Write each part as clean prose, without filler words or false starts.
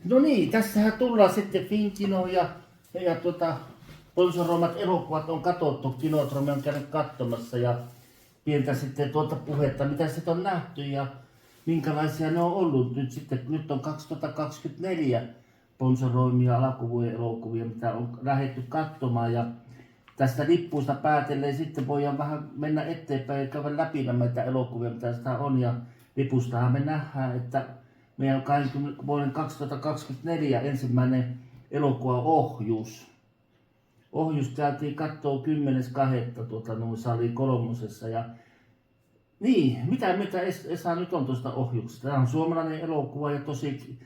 No niin, tässähän tullaan sitten Finkino ja sponsoroimat elokuvat on katsottu. Kinotromi on käynyt katsomassa ja pientä sitten puhetta, mitä se on nähty ja minkälaisia ne on ollut. Nyt on 2024 sponsoroimia alkuvuoden elokuvia, mitä on lähdetty katsomaan. Ja tästä lippuista päätellen sitten voidaan vähän mennä eteenpäin ja käydä läpi näitä elokuvia, mitä sitä on. Ja lipustahan me nähdään, että meidän 20, vuoden 2024 ensimmäinen elokuva Ohjus. Ohjus käytiin kattoo 10.2. Noin sali kolmosessa. Ja niin, mitä Esa nyt on tuosta Ohjuksesta? Tämä on suomalainen elokuva ja tosi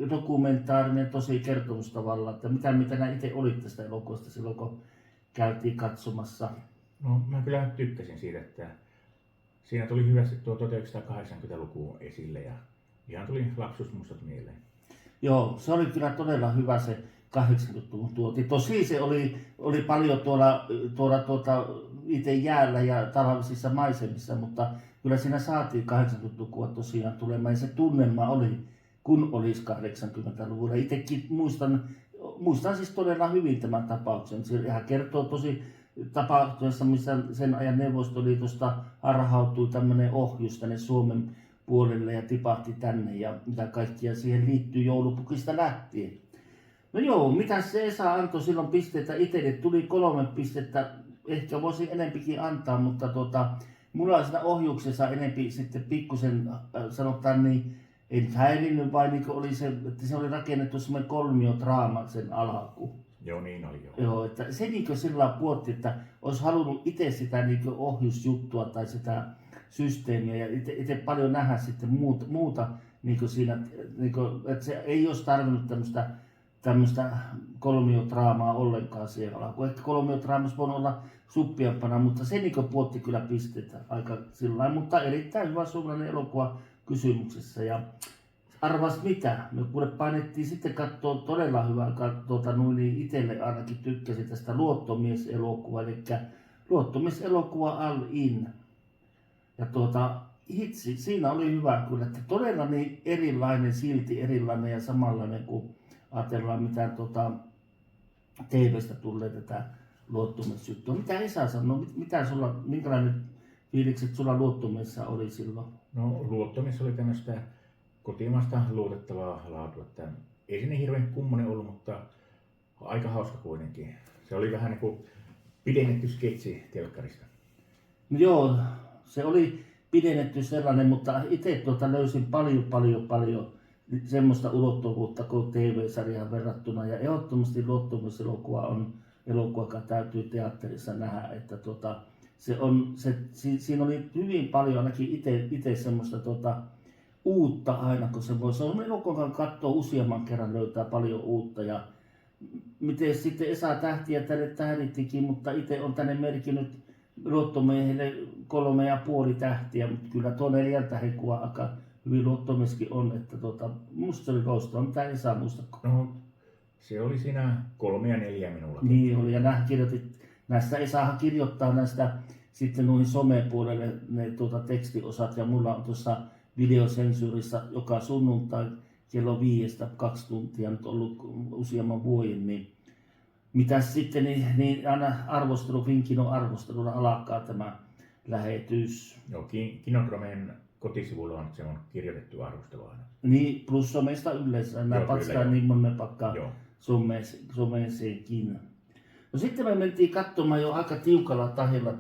dokumentaarinen, tosi kertomus tavallaan. Että mitä nää itse olit tästä elokuvasta silloin, kun käytiin katsomassa? No mä kyllä tykkäsin siitä, että siinä tuli hyvästi tuo 1980-luku esille ja ihan tuli lapsuusmuistot mieleen. Joo, se oli kyllä todella hyvä se 80-luvun tuoti. Tosi se oli paljon tuolla itse jäällä ja talvisissa maisemissa, mutta kyllä siinä saatiin 80-lukua tosiaan tulemaan ja se tunnelma oli, kun olisi 80-luvulla. Itsekin muistan siis todella hyvin tämän tapauksen. Sehän kertoo tosi tapahtuessa, missä sen ajan Neuvostoliitosta harhautui tämmöinen ohjus tänne Suomen puolelle ja tipahti tänne ja mitä kaikkia siihen liittyy joulupukista lähtien. No joo, mitä se Esa antoi silloin pisteitä itselle? Tuli 3 pistettä, ehkä voisi enempikin antaa, mutta mulla on siinä ohjuksessa enempi sitten pikkusen sanotaan niin, ei nyt häirinnyt, vai niin oli se, että se oli rakennettu semmoinen kolmiodraama sen alku. Joo, niin oli joo. Joo, että se niin sillä puotti, että olisi halunnut itse sitä niin ohjusjuttua tai sitä systeemiä ja itse paljon nähdä sitten muuta niin siinä, niin kuin, että se ei olisi tarvinnut tämmöistä kolmiodraamaa ollenkaan siellä alkuun. Ehkä kolmiodraamassa voi olla suppiampana, mutta se niin puotti kyllä pisteitä aika sillä mutta erittäin hyvä suomalainen elokuva kysymyksessä. Ja arvas mitä? Me kuule painettiin sitten katsoa todella hyvää, niin itselle ainakin tykkäsin tästä luottomieselokuvaa, eli luottomieselokuva All In. Ja hitsi, siinä oli hyvä kyllä, että todella niin erilainen, silti erilainen ja samanlainen kuin ajatellaan mitä TV:stä tulee tätä luottomiesjuttua. Mitä Esa sanoo, minkälainen fiilikset sulla luottomiessa oli silloin? No luottomies oli tämmöistä kotimaista luotettavaa laatua, että ei se niin hirveän kummonen ollut, mutta aika hauska kuitenkin. Se oli vähän niin kuin pidennetty sketsi telkkarista. No joo, se oli pidennetty sellainen, mutta itse löysin paljon semmoista ulottuvuutta kuin TV-sarjaan verrattuna. Ja ehdottomasti luottamieselokuva on elokuva, joka täytyy teatterissa nähdä. Että siinä oli hyvin paljon ainakin itse semmoista uutta aina, kun se voi. Se on elokuvan katsoa useamman kerran, löytää paljon uutta. Ja miten sitten Esa Tähtiä tänne tähdittikin, mutta itse on tänne merkinnyt luottomiehelle 3,5 tähtiä, mutta kyllä tuo 4 tähden kuva aika hyvin luottomieskin on, että musta se oli loistava. Mitä Esa muistatko? No, se oli siinä 3 ja 4 minulla. Niin oli, ja näistä Esahan kirjoittaa näistä sitten noihin somepuolelle ne tekstiosat, ja mulla on tuossa videosensuurissa joka sunnuntai kello 5-2 tuntia nyt ollut useamman vuoden, niin mitäs sitten, niin aina Finkinon arvostelulla alkaa tämä lähetys. Joo, Kinotromen kotisivuilla on se on kirjoitettu arvostelu aina. Niin, plus somesta yleensä. Mä patskaan niin monen pakkaa someeseenkin. No sitten me mentiin katsomaan jo aika tiukalla tahilla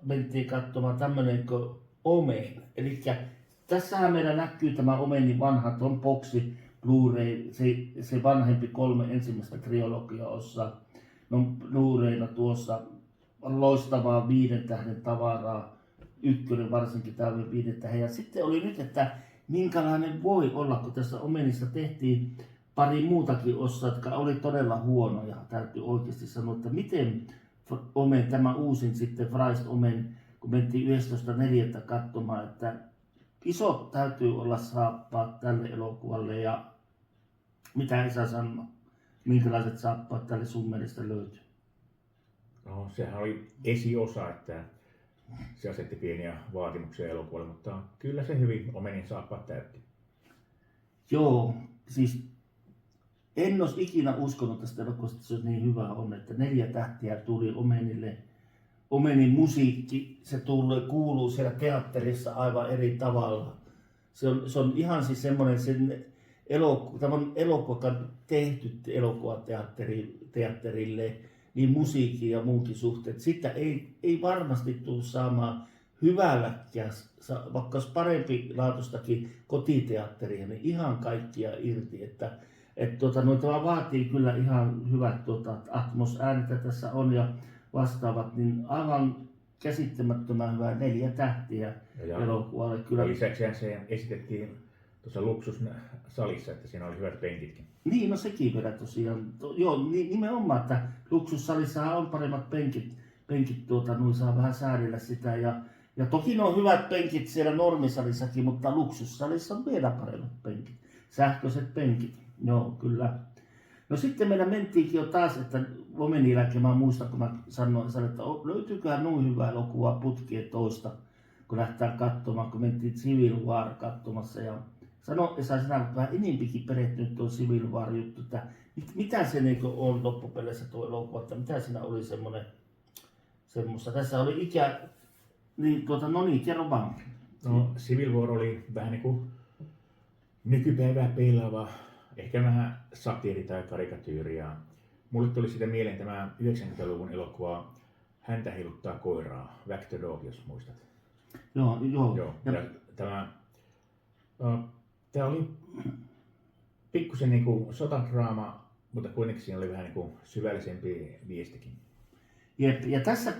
mentiin katsomaan tämmönen kuin Omen. Eli tässähän meillä näkyy tämä Omenin vanha Tom Boxi Blu-ray, se vanhempi 3 ensimmäistä trilogiaosaa. No Blu-rayna tuossa loistavaa 5 tähden tavaraa. Ykkönen varsinkin tämä 5 tähden. Ja sitten oli nyt, että minkälainen voi olla, kun tässä Omenissa tehtiin pari muutakin osaa, jotka oli todella huonoja. Täytyy oikeasti sanoa, että miten Omen, tämä uusin sitten Fryst Omen, kun mentiin 11.4. katsomaan, että isot täytyy olla saappaat tälle elokuvalle ja mitä Esa sanoo, minkälaiset saappaat tälle sun mielestä löytyy? No sehän oli esiosa, että se asetti pieniä vaatimuksia elokuvalle, mutta kyllä se hyvin Omenin saappaat täytti. Joo, siis en olisi ikinä uskonut tästä elokuvasta, että se olisi niin hyvä on, että 4 tähtiä tuli Omenille. Omenin musiikki, se kuuluu siellä teatterissa aivan eri tavalla. Se on ihan siis semmoinen sen elokuva tehty elokuvateatterille, niin musiikin ja muunkin suhteet. Sitä ei varmasti tule saamaan hyvälläkään, vaikka olisi parempi laatustakin kotiteatteria, niin ihan kaikkia irti. Noita vaan vaatii kyllä ihan hyvät atmosäänet tässä on ja vastaavat, niin aivan käsittämättömän hyvää 4 tähtiä elokuvalle. Kyllä. Lisäksi se esitettiin tuossa luksussalissa, että siinä oli hyvät penkitkin. Niin, no sekin vielä tosiaan. Joo, nimenomaan, että luksussalissahan on paremmat penkit noin saa vähän säädellä sitä. Ja toki ne on hyvät penkit siellä normisalissakin, mutta luksussalissa on vielä paremmat penkit. Sähköiset penkit, joo kyllä. No sitten meillä mentiinkin jo taas, että Omeni jälkeen mä muistan, kun mä sanoin, että löytyyköhän noin hyvä elokuva putkeen toista, kun lähtään katsomaan, kun mentiin Civil War katsomassa. Ja sanoin, että sinä vähän enempikin perehtynyt tuon Civil War juttu, että mitä se niin on loppupeleissä tuo elokuva, että mitä siinä oli semmoista. Tässä oli kerro vaan. No, Civil War oli vähän niin kuin nykypäivää peilaava, ehkä vähän satiiri tai karikatyyri. Ja mulle tuli siitä mieleen tämä 90-luvun elokuva Häntä heiluttaa koiraa, Wag the Dog, jos muistat. Joo. Ja tämä oli pikkusen niin kuin sotadraama, mutta kuitenkin siinä oli vähän niin kuin syvällisempi viestikin. Jep, ja tässä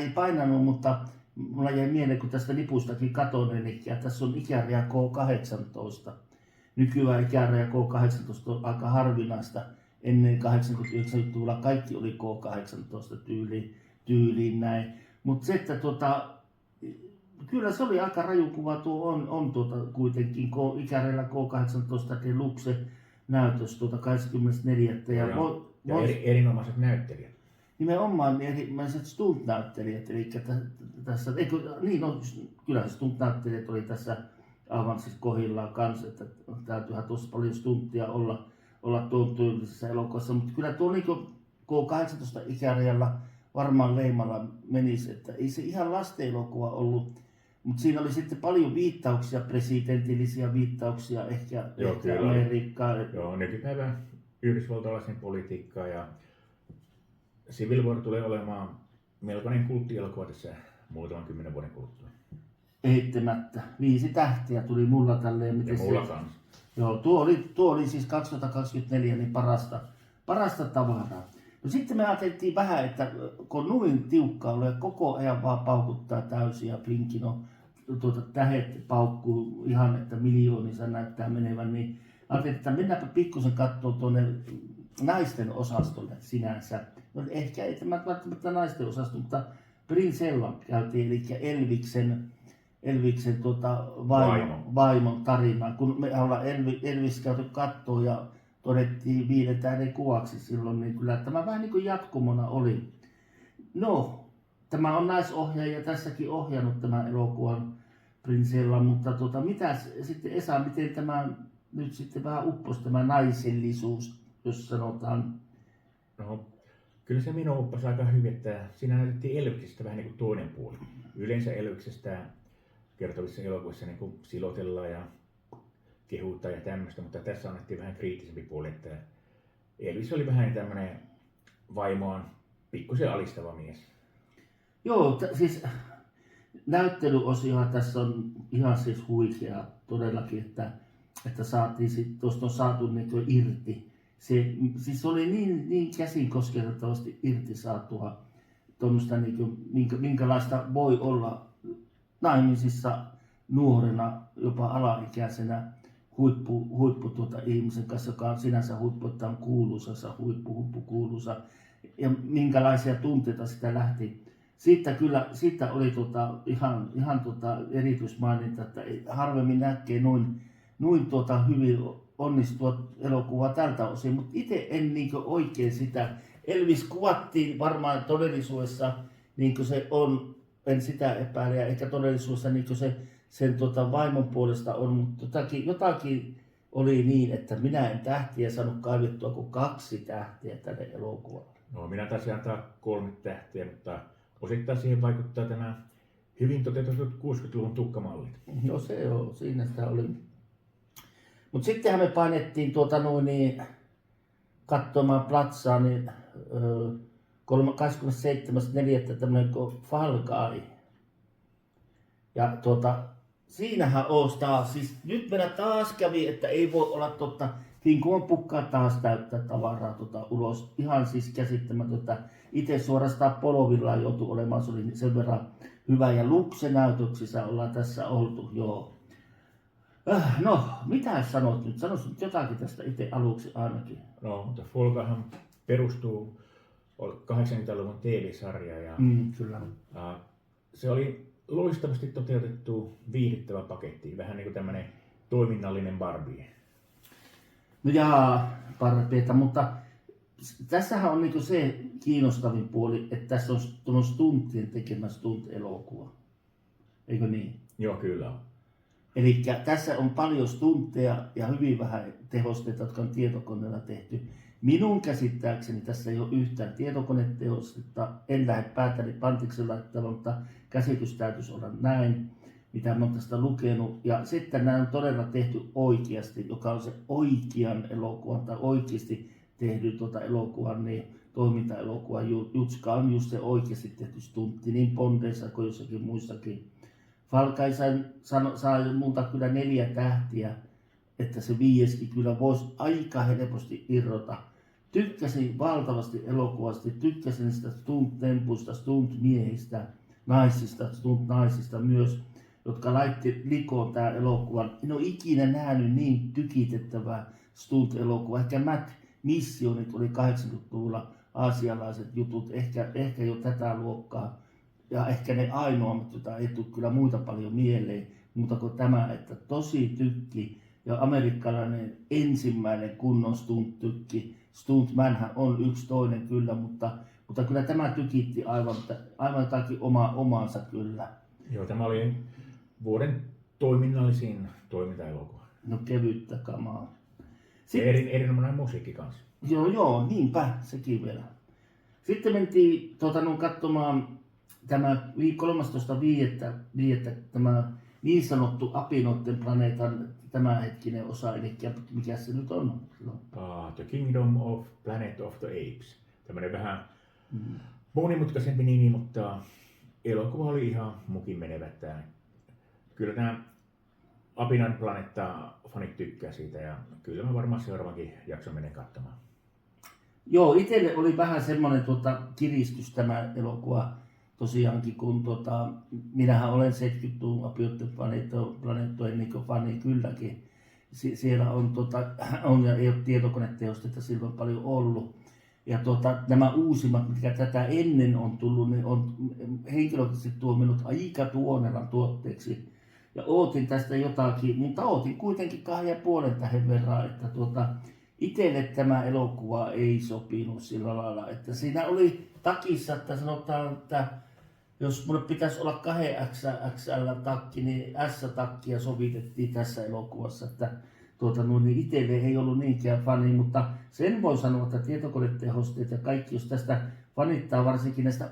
ei painanut, mutta mulla jäi mieleen, kun tästä lipustakin katon, eli tässä on ikäraja K18. Nykyään ikäraja K18 on aika harvinaista. Ennen 80-90-luvulla kaikki oli K18 tyyliin näin. Mutta se, että kyllä se oli aika raju kuva tuo on kuitenkin ikärailla K18 Deluxe näytös 24. Erinomaiset näyttelijät. Nimenomaan erimmäiset stunt-näyttelijät, eli tässä, kyllä stunt-näyttelijät oli tässä aivan siis kohillaan kanssa, että täytyyhän tuossa paljon stunttia olla tuon tyylisessä elokuvassa, mutta kyllä tuo niin K18 ikärajalla varmaan leimalla menisi, että ei se ihan lasten elokuva ollut, mutta siinä oli sitten paljon viittauksia, presidentillisiä viittauksia ehkä Amerikkaan. Joo, nykypäivän yhdysvaltalaisen politiikkaa ja Civil War tulee olemaan melkoinen kulttielokuva tässä muutaman 10 vuoden kuluttua. Eittämättä. 5 tähtiä tuli mulla tälleen. Ja mulla kanssa. Joo, tuo oli siis 2024 niin parasta tavaraa. No sitten me ajateltiin vähän, että kun noin tiukkaa oli ja koko ajan vaan paukuttaa täysin ja Blinkino tähet paukkuu ihan, että miljoonissa näyttää menevän, niin ajateltiin, että mennäänpä pikkusen katsoa tuonne naisten osastolle sinänsä. No ehkä ei tämä välttämättä naisten osasto, mutta Prinsellan käytiin, eli Elviksen vaimon tarinaa. Kun me ollaan Elvis käyty kattoon ja todettiin 5 tähden kuvaksi silloin, niin kyllä tämä vähän niin kuin jatkumona oli. No, tämä on naisohjaaja tässäkin ohjannut tämän elokuvan Prinsella, mutta mitä sitten Esa, miten tämä nyt sitten vähän upposi tämä naisellisuus, jos sanotaan? No, kyllä se minun upposi aika hyvin, että siinä näytettiin Elviksestä vähän niin kuin toinen puoli. Yleensä Elviksestä kertovissa elokuvissa niin kuin silotellaan ja kehutaan ja tämmöistä, mutta tässä annettiin vähän kriittisempi puoli, että Elvis oli vähän tämmöinen vaimoaan pikkusen alistava mies. Joo, siis näyttelyosiohan tässä on ihan siis huikea todellakin, että saatiin tuosta on saatu niin irti. Se oli niin käsin kosketettavasti irti saatua tuommoista, minkälaista voi olla naimisissa nuorena, jopa alaikäisenä huippu ihmisen kanssa, joka on sinänsä huippu, että on kuuluisansa, huippu kuuluisa. Ja minkälaisia tunteita sitä lähti. Siitä oli ihan erityismaininta, että harvemmin näkee noin hyvin onnistua elokuvaa tältä osin, mutta itse en oikein sitä. Elvis kuvattiin varmaan todellisuudessa niin kuin se on, en sitä epäile, eikä todellisuudessa niin kuin se sen vaimon puolesta on, mutta jotakin oli niin, että minä en tähtiä saanut kaivettua kuin 2 tähteä tälle elokuvalle. No, minä taisin antaa 3 tähteä, mutta osittain siihen vaikuttaa tämä hyvin toteutetut 60-luvun tukkamallit. No se on, siinä sitä oli. Mutta sittenhän me painettiin katsomaan Platsaa, niin 27.4. tämmöinen kuin Fall Guy. Ja siinähän olisi taas, siis nyt meillä taas kävi, että ei voi olla King Kong pukkaa taas täyttää tavaraa ulos. Ihan siis käsittämätöntä. Itse suorastaan polovillaan joutui olemaan, se oli sen verran hyvä. Ja Luxe-näytöksissä ollaan tässä oltu, joo. No, mitä sanot nyt? Sanois nyt jotakin tästä itse aluksi ainakin. No, mutta Fall Guyhan perustuu 80-luvun TV-sarjaan ja Kyllä. se oli loistavasti toteutettu viihdyttävä paketti, vähän niin kuin tämmöinen toiminnallinen Barbie. No jaa, Barbieta, mutta tässähän on niinku se kiinnostavin puoli, että tässä on stunttien tekemä stunt-elokuva. Eikö niin? Joo, kyllä. Eli tässä on paljon stuntteja ja hyvin vähän tehosteita, jotka on tietokoneella tehty. Minun käsittääkseni tässä ei ole yhtään tietokonetehostetta. En lähde päätäni pantiksi laittamaan, mutta käsitys täytyisi olla näin, mitä mä oon tästä lukenut. Ja sitten nämä on todella tehty oikeasti, joka on se oikean elokuvan tai oikeasti tehty elokuvan, niin toimintaelokuvan jutska on just se oikeasti tehty stuntti, niin Bondeissa kuin jossakin muissakin. Fall Guy sai multa kyllä 4 tähtiä, että se 5 kyllä voisi aika helposti irrota. Tykkäsin valtavasti elokuvasta, tykkäsin niistä stunt-tempuista, stunt-miehistä, stunt-naisista myös, jotka laitti likoon tää elokuvan. En ole ikinä nähnyt niin tykitettävää stunt-elokuvaa. Ehkä Mad Missionit oli 80-luvulla aasialaiset jutut, ehkä jo tätä luokkaa. Ja ehkä ne ainoat, joita ei tule kyllä muita paljon mieleen, mutta kuin tämä, että tosi tykki ja amerikkalainen ensimmäinen kunnon stunt-tykki. Stuntmanhän on yksi toinen kyllä, mutta kyllä tämä tykitti aivan jotakin omaansa kyllä. Joo, tämä oli vuoden toiminnallisin toimintaelokuva. No kevyttä kamaa. Erinomainen musiikki kanssa. Joo, niinpä, sekin vielä. Sitten mentiin katsomaan tämä 13.5. tämä niin sanottu Apinoiden planeetan tämänhetkinen osa, eli mikä se nyt on? The Kingdom of Planet of the Apes. Tämmöinen vähän monimutkaisempi nimi, mutta elokuva oli ihan mukin menevä. Kyllä nämä Apinan planeetta fanit tykkää siitä ja kyllä mä varmaan seuraavankin jakson menen katsomaan. Joo, itselle oli vähän semmoinen kiristys tämä elokuva tosiaankin, kun minähän olen 70-luvun Apinoiden planeettojen niin fani kylläkin. Siellä on ja ei ole tietokonetehostetta silloin paljon ollut. Ja nämä uusimmat, mitkä tätä ennen on tullut, ne on henkilökohtaisesti tuominut aika tuoneran tuotteeksi. Ja ootin tästä jotakin, mutta ootin kuitenkin 2,5 tähän verran, että itselle tämä elokuva ei sopinut sillä lailla, että siinä oli takissa, että sanotaan, että jos mulle pitäisi olla 2XL takki, niin S-takkia sovitettiin tässä elokuvassa, että niin itselle ei ollut niinkään fani, mutta sen voi sanoa, että tietokonetehosteet ja kaikki, jos tästä fanittaa varsinkin näistä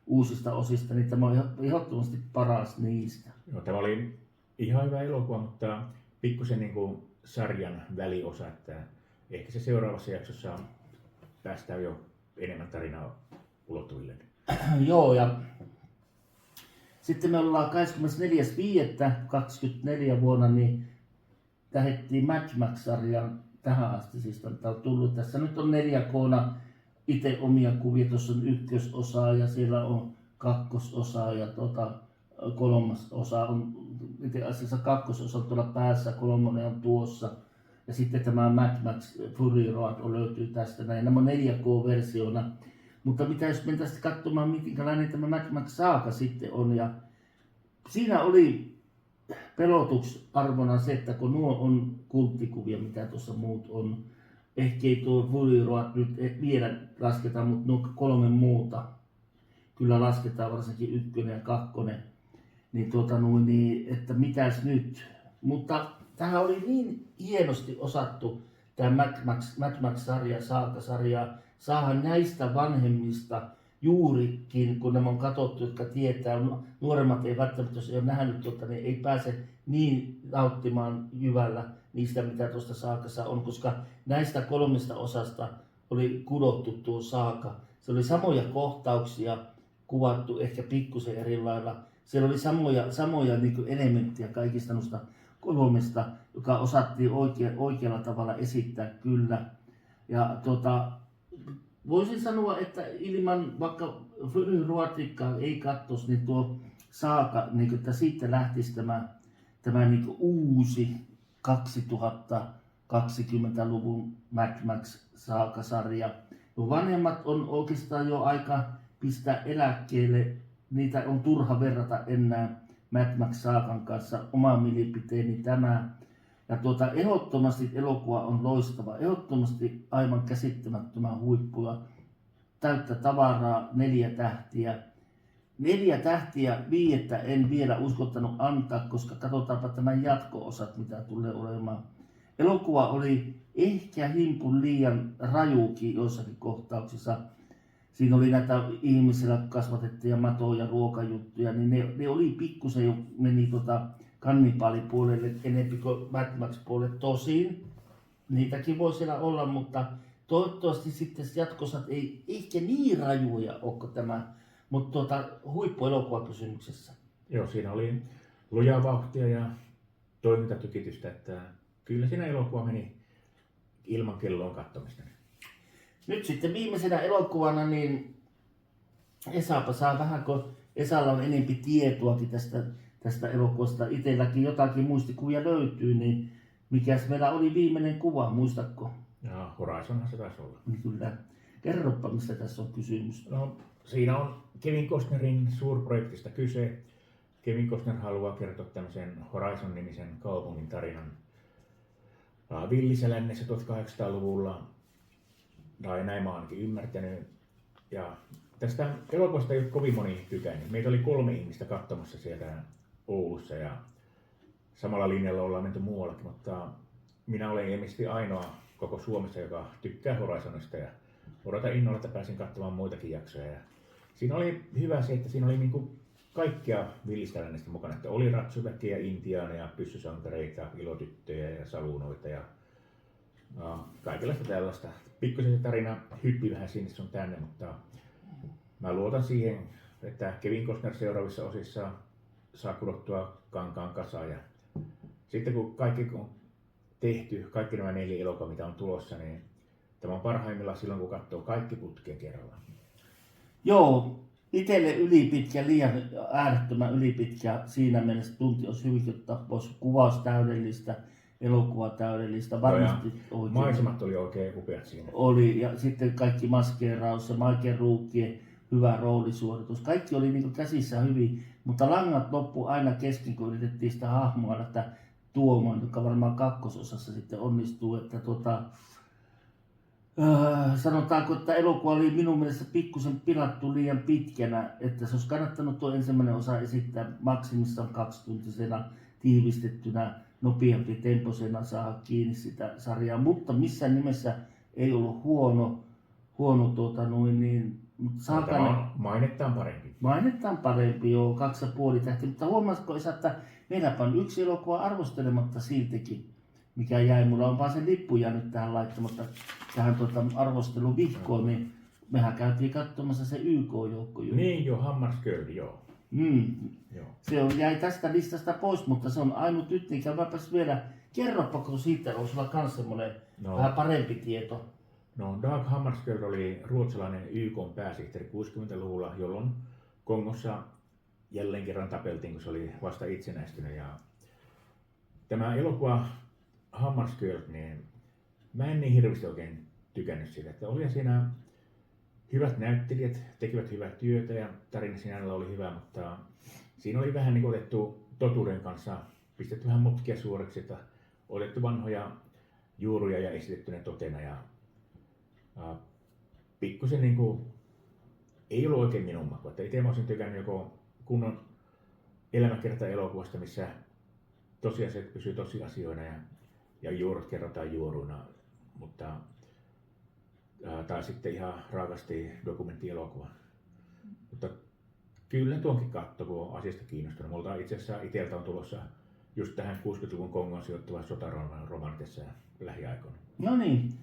uusista osista, niin tämä on ehdottomasti paras niistä. Joo, tämä oli ihan hyvä elokuva, mutta pikkusen niin kuin sarjan väliosa, että ehkä se seuraavassa jaksossa päästään jo enemmän tarinaa ulottuville. Joo, ja sitten me ollaan 24.5.24 vuonna, niin lähdettiin Mad Max-sarjaan tähän asti. Siis on tullut. Tässä nyt on 4K:na itse omia kuvia. Tuossa on 1. osa ja siellä on 2. osa ja 3. osa on itse asiassa 2. osa on tuolla päässä, 3. on tuossa. Ja sitten tämä Mad Max Fury Road löytyy tästä näin. Nämä on 4K-versiona. Mutta mitä jos mentäisiin katsomaan, minkälainen tämä Mad Max Saga sitten on. Ja siinä oli pelotusarvona se, että kun nuo on kulttikuvia, mitä tuossa muut on. Ehkä ei tuo Fury Road nyt vielä lasketa, mutta nuo 3 muuta kyllä lasketaan, varsinkin 1 ja 2. Niin, että mitäs nyt. Mutta tähän oli niin hienosti osattu tämä Mad Max-sarja, Saaka-sarja, saada näistä vanhemmista juurikin, kun nämä on katsottu, jotka tietää, nuoremmat ei välttämättä, jos ei ole nähnyt niin ei pääse niin nauttimaan jyvällä niistä, mitä tuosta Saakassa on, koska näistä 3 osasta oli kudottu tuo Saaka. Se oli samoja kohtauksia kuvattu ehkä pikkusen eri lailla. Siellä oli samoja niin kuin elementtejä kaikista noista 3, joka osattiin oikealla tavalla esittää kyllä. Ja voisin sanoa, että ilman vaikka ruotikkaa ei kattos, niin tuo Saaka, niin että siitä lähtisi tämä niin uusi 2020-luvun Mad Max Saaka-sarja. No vanhemmat on oikeastaan jo aika pistää eläkkeelle, niitä on turha verrata enää Mad Max Saakan kanssa, oma mielipiteeni tämä. Ja ehdottomasti elokuva on loistava, ehdottomasti aivan käsittämättömän huippuja, täyttä tavaraa, 4 tähtiä. 4 tähtiä, 5 en vielä uskaltanut antaa, koska katsotaanpa tämän jatko-osat, mitä tulee olemaan. Elokuva oli ehkä himpun liian rajuukin joissakin kohtauksissa. Siinä oli näitä ihmisillä kasvatettuja matoja, ruokajuttuja, niin ne oli pikkusen jo meni kannibaalipuolelle enempi kuin Mad Max-puolelle. Tosin niitäkin voi siellä olla, mutta toivottavasti sitten jatkossa ei ehkä niin rajuja onko tämä, mutta huippuelokuva kysymyksessä. Joo, siinä oli lujaa vauhtia ja toimintatykitystä, että kyllä siinä elokuva meni ilman kelloon katsomista. Nyt sitten viimeisenä elokuvana, niin Esapa saa vähän, kun Esalla on enempi tietoakin tästä elokuvasta. Itselläkin jotakin muistikuvia löytyy, niin mikäs meillä oli viimeinen kuva, muistatko? Ja Horizonhan se taisi olla. Kyllä. Kerropa, mistä tässä on kysymys. No, siinä on Kevin Costnerin suurprojektista kyse. Kevin Costner haluaa kertoa tämmöisen Horizon-nimisen kaupungin tarinan villissä lännessä 1800-luvulla. Tai näin mä oon ainakin ymmärtänyt. Ja tästä elokuvasta ei ole kovin moni tykännyt. Meitä oli 3 ihmistä katsomassa siellä Oulussa ja samalla linjalla ollaan menty muuallakin, mutta minä olen ilmeisesti ainoa koko Suomessa, joka tykkää Horizonista ja odotan innolla, että pääsin katsomaan muitakin jaksoja. Ja siinä oli hyvä se, että siinä oli niinku kaikkia villistä lännestä mukana, että oli ratsuväkeä, intiaaneja, pyssysankareita, ilotyttöjä ja saluunoita ja kaikenlaista tällaista. Pikkuisen se tarina hyppi vähän sinne sun tänne, mutta mä luotan siihen, että Kevin Costner seuraavissa osissa saa kudottua kankaan kasaan. Ja sitten kun kaikki on tehty, kaikki nämä 4 elokuvaa mitä on tulossa, niin tämä on parhaimmillaan silloin kun katsoo kaikki putkeen kerrallaan. Joo, itselle ylipitkä, liian äärettömän ylipitkä siinä mielessä tunti olisi hyvinkin ottaa pois. Kuvaus täydellistä, elokuva täydellistä, varmasti oikein. Maisemat oli oikein upeat siinä. Oli, ja sitten kaikki maskeeraus ja Michael Rookien hyvä roolisuoritus. Kaikki oli niin käsissä hyvin, mutta langat loppu aina kesken, kun yritettiin sitä hahmoa lähteä tuomaan, joka varmaan kakkososassa sitten onnistuu. Että sanotaanko, että elokuva oli minun mielestä pikkusen pilattu liian pitkänä, että se olisi kannattanut tuo ensimmäinen osa esittää maksimissaan 2-tuntisena tiivistettynä, nopeampi temposena saada kiinni sitä sarjaa, mutta missään nimessä ei ollut huono mainettaan parempi. Mainettaan parempi, joo, 2,5 tähtiä, mutta huomasitko Esa, että meilläpä on yksi elokuva arvostelematta siltikin, mikä jäi, mulla on vaan se lippu jäänyt tähän laittamatta tähän arvosteluvihkoon, niin mehän käytiin katsomassa se YK-joukko. Niin jo, Hammarskjöld, joo. Joo. Se jäi tästä listasta pois, mutta se on ainut nyt, niin käypäpäs vielä, kerropa kun siitä on sulla kans semmonen vähän parempi tieto. No, Dag Hammarskjöld oli ruotsalainen YK:n pääsihteeri 60-luvulla, jolloin Kongossa jälleen kerran tapeltiin, kun se oli vasta itsenäistynyt. Ja tämä elokuva Hammarskjöld, niin mä en niin hirveästi oikein tykännyt siitä, että oli siinä hyvät näyttelijät, tekivät hyvää työtä ja tarina sinällä oli hyvä, mutta siinä oli vähän niin kuin otettu totuuden kanssa, pistetty vähän mutkia suoreksi, että otettu vanhoja juuruja ja esitetty ne totena ja pikkusen niin kuin, ei ollut oikein minun maku. Itse mä olisin tykännyt joko kunnon elämäkerta elokuvasta, missä tosiasiat pysyy tosiasioina ja juurut kerrotaan juoruina, mutta tai sitten ihan raakasti dokumenttielokuva. Mutta kyllä tuonkin katto, kun on asiasta kiinnostunut. Multa itse asiassa itseltä on tulossa just tähän 60-luvun Kongoon sijoittuva sotaromaani tässä lähiaikoina. No niin.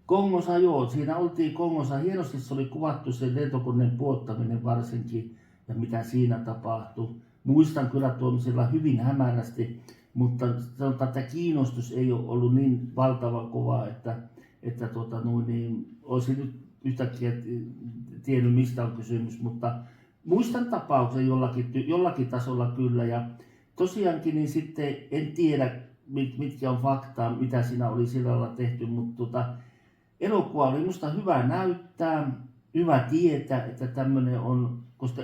Kongossa joo, siinä oltiin Kongossa. Hienosti se oli kuvattu se lentokoneen puottaminen varsinkin ja mitä siinä tapahtui. Muistan kyllä tuon sillä hyvin hämärästi, mutta sanotaan, että kiinnostus ei ole ollut niin valtava kova, että olisin nyt yhtäkkiä tiennyt mistä on kysymys, mutta muistan tapauksen jollakin tasolla kyllä ja tosiaankin niin sitten en tiedä mitkä on faktaa, mitä siinä oli sillä lailla tehty, mutta elokuva oli minusta hyvä näyttää, hyvä tietää, että tämmöinen on, koska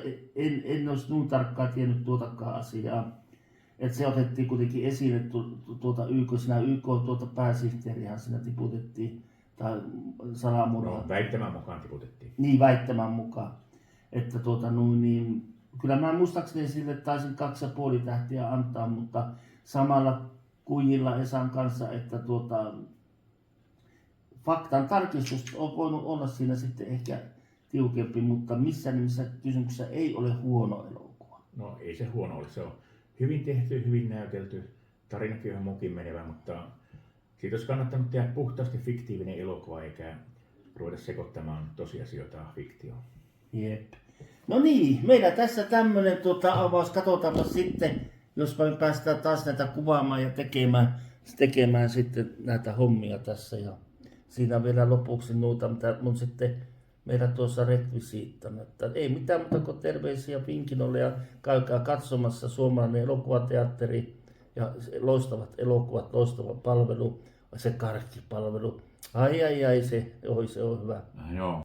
en olisi niin tarkkaan tiennyt tuotakaan asiaa. Että se otettiin kuitenkin esille YK pääsihteerihän siinä tiputettiin, tai salamurha. No, väittämän mukaan tiputettiin. Niin, väittämän mukaan. Että kyllä mä muistaakseni sille taisin 2,5 tähtiä antaa, mutta samalla kujilla Esan kanssa, että faktan tarkistus on voinut olla siinä sitten ehkä tiukempi, mutta missään nimessä kysymyksessä ei ole huono elokuva. No ei se huono ole, se on hyvin tehty, hyvin näytelty, tarinakin on mukin menevä, mutta siitä olisi kannattanut tehdä puhtaasti fiktiivinen elokuva eikä ruveta sekoittamaan tosiasioita fiktioon. Jep. No niin, meillä tässä tämmönen avaus, katsotaanpa sitten, jos me päästään taas näitä kuvaamaan ja tekemään sitten näitä hommia tässä ja siinä vielä lopuksi nuuta, mitä mun sitten meillä tuossa rekvisiittana, että ei mitään muuta kuin terveisiä Finkinolle ja käykää katsomassa suomalainen elokuvateatteri ja loistavat elokuvat, loistava palvelu, se karkkipalvelu. Ai, se on hyvä. Joo.